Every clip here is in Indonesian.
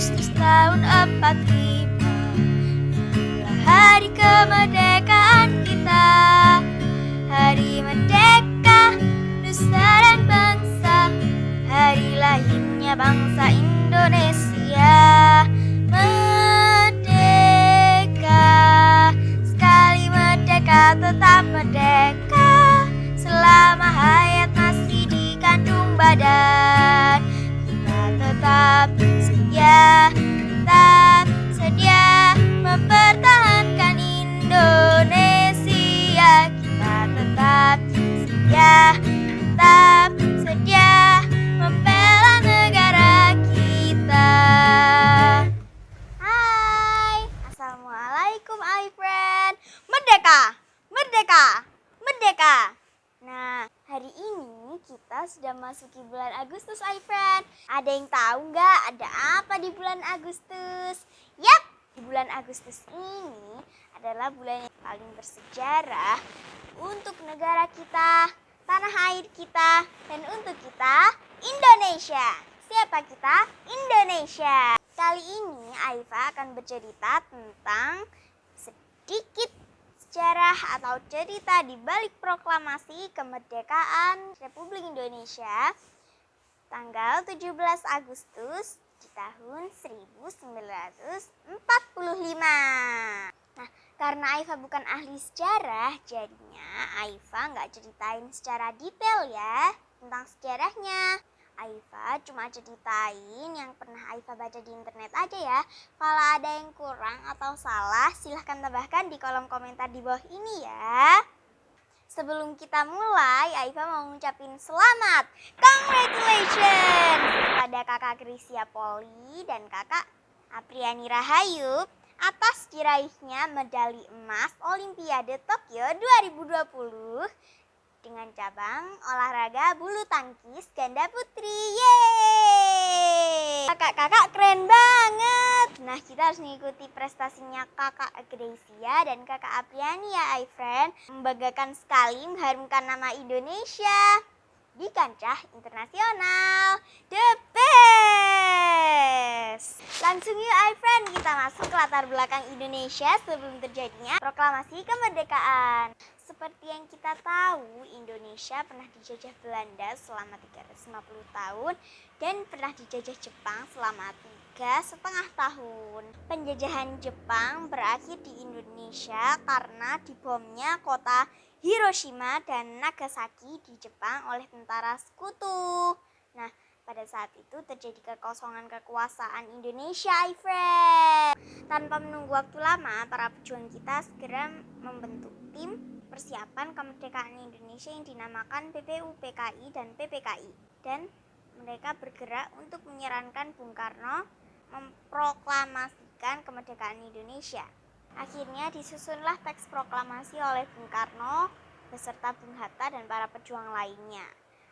Agustus tahun 45, itulah hari kemerdekaan kita. Hari merdeka, nusa dan bangsa, hari lahirnya bangsa Indonesia. Merdeka, sekali merdeka tetap merdeka, selama hayat masih dikandung badan. Kita tetap sedia mempertahankan Indonesia. Kita tetap sedia membela negara kita. Hai, assalamualaikum friend. Merdeka, merdeka, merdeka. Nah, hari ini kita sudah masuki bulan Agustus, friend. Ada yang tahu nggak ada apa di bulan Agustus? Yap, di bulan Agustus ini adalah bulan yang paling bersejarah untuk negara kita, tanah air kita, dan untuk kita, Indonesia. Siapa kita? Indonesia. Kali ini Aifa akan bercerita tentang sedikit sejarah atau cerita di balik proklamasi kemerdekaan Republik Indonesia tanggal 17 Agustus di tahun 1945. Nah, karena Aifa bukan ahli sejarah, jadinya Aifa nggak ceritain secara detail ya tentang sejarahnya. Aifa cuma ceritain yang pernah Aifa baca di internet aja ya. Kalau ada yang kurang atau salah, silahkan tambahkan di kolom komentar di bawah ini ya. Sebelum kita mulai, Aifa mau ngucapin selamat, congratulations kepada kakak Grisia Poli dan kakak Apriani Rahayu atas diraihnya medali emas Olimpiade Tokyo 2020 dengan cabang olahraga bulu tangkis ganda putri. Yeay! Kakak-kakak keren banget. Nah, kita harus mengikuti prestasinya kakak Grisia dan kakak Apriani ya, friend. Membanggakan sekali mengharumkan nama Indonesia di kancah internasional. The best! Langsung yuk, friend, kita masuk ke latar belakang Indonesia sebelum terjadinya proklamasi kemerdekaan. Seperti yang kita tahu, Indonesia pernah dijajah Belanda selama 350 tahun dan pernah dijajah Jepang selama 3,5 tahun. Penjajahan Jepang berakhir di Indonesia karena dibomnya kota Hiroshima dan Nagasaki di Jepang oleh tentara sekutu. Nah, pada saat itu terjadi kekosongan kekuasaan Indonesia, friend. Tanpa menunggu waktu lama, para pejuang kita segera membentuk tim persiapan kemerdekaan Indonesia yang dinamakan PPUPKI dan PPKI. Dan mereka bergerak untuk menyarankan Bung Karno memproklamasikan kemerdekaan Indonesia. Akhirnya disusunlah teks proklamasi oleh Bung Karno beserta Bung Hatta dan para pejuang lainnya.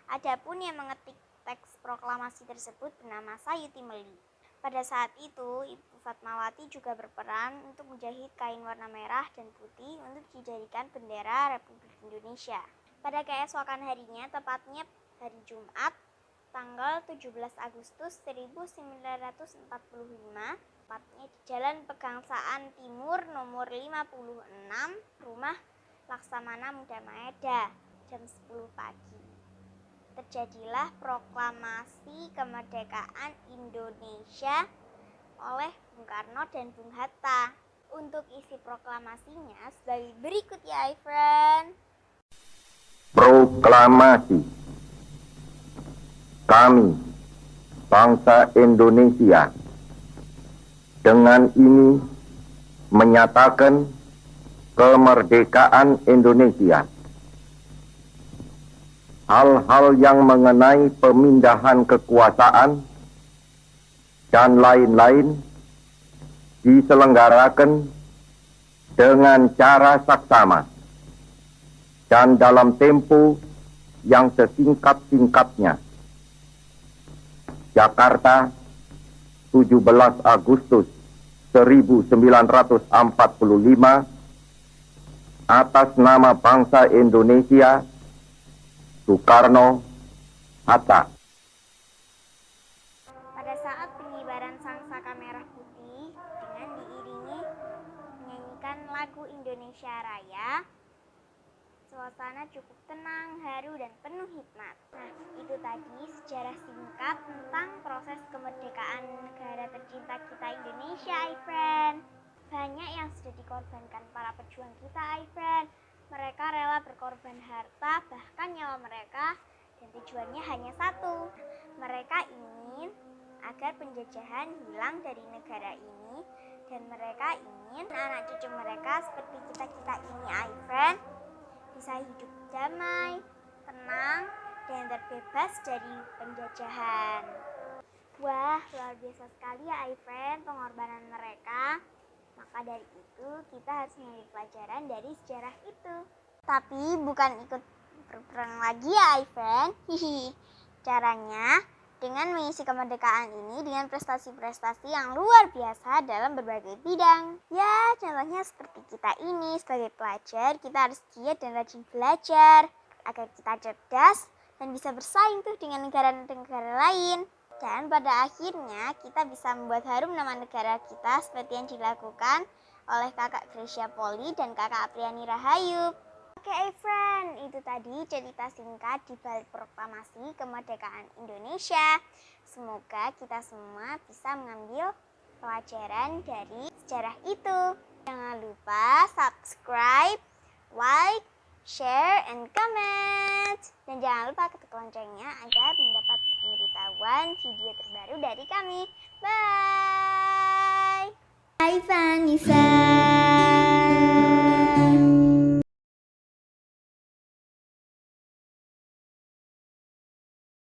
Adapun yang mengetik teks proklamasi tersebut bernama Sayuti Meli. Pada saat itu, Ibu Fatmawati juga berperan untuk menjahit kain warna merah dan putih untuk dijadikan bendera Republik Indonesia. Pada keesokan harinya, tepatnya hari Jumat, tanggal 17 Agustus 1945, tepatnya di Jalan Pegangsaan Timur nomor 56, Rumah Laksamana Muda Maeda, jam 10 pagi. Terjadilah proklamasi kemerdekaan Indonesia oleh Bung Karno dan Bung Hatta. Untuk isi proklamasinya sebagai berikut ya, friend. Proklamasi. Kami, bangsa Indonesia, dengan ini menyatakan kemerdekaan Indonesia. Hal-hal yang mengenai pemindahan kekuasaan dan lain-lain diselenggarakan dengan cara saksama dan dalam tempo yang sesingkat-singkatnya. Jakarta, 17 Agustus 1945, atas nama bangsa Indonesia, Soekarno, Hatta. Pada saat pengibaran sangsaka merah suasana cukup tenang, haru, dan penuh hikmat. Nah, itu tadi sejarah singkat tentang proses kemerdekaan negara tercinta kita Indonesia, friend. Banyak yang sudah dikorbankan para pejuang kita, friend. Mereka rela berkorban harta, bahkan nyawa mereka, dan tujuannya hanya satu. Mereka ingin agar penjajahan hilang dari negara ini, dan mereka ingin anak cucu mereka seperti kita ini, friend, bisa hidup damai, tenang, dan terbebas dari penjajahan. Wah, luar biasa sekali ya, friend, pengorbanan mereka. Maka dari itu, kita harus mengambil pelajaran dari sejarah itu. Tapi bukan ikut berperang lagi ya, friend. Caranya dengan mengisi kemerdekaan ini dengan prestasi-prestasi yang luar biasa dalam berbagai bidang. Ya, contohnya seperti kita ini sebagai pelajar, kita harus giat dan rajin belajar agar kita cerdas dan bisa bersaing tuh dengan negara-negara lain. Dan pada akhirnya kita bisa membuat harum nama negara kita seperti yang dilakukan oleh kakak Gracia Poli dan kakak Apriani Rahayu. Oke, friend, itu tadi cerita singkat di balik proklamasi kemerdekaan Indonesia. Semoga kita semua bisa mengambil pelajaran dari sejarah itu. Jangan lupa subscribe, like, share, and comment. Dan jangan lupa ketuk loncengnya agar mendapat pemberitahuan video terbaru dari kami. Bye! Hai Vanessa.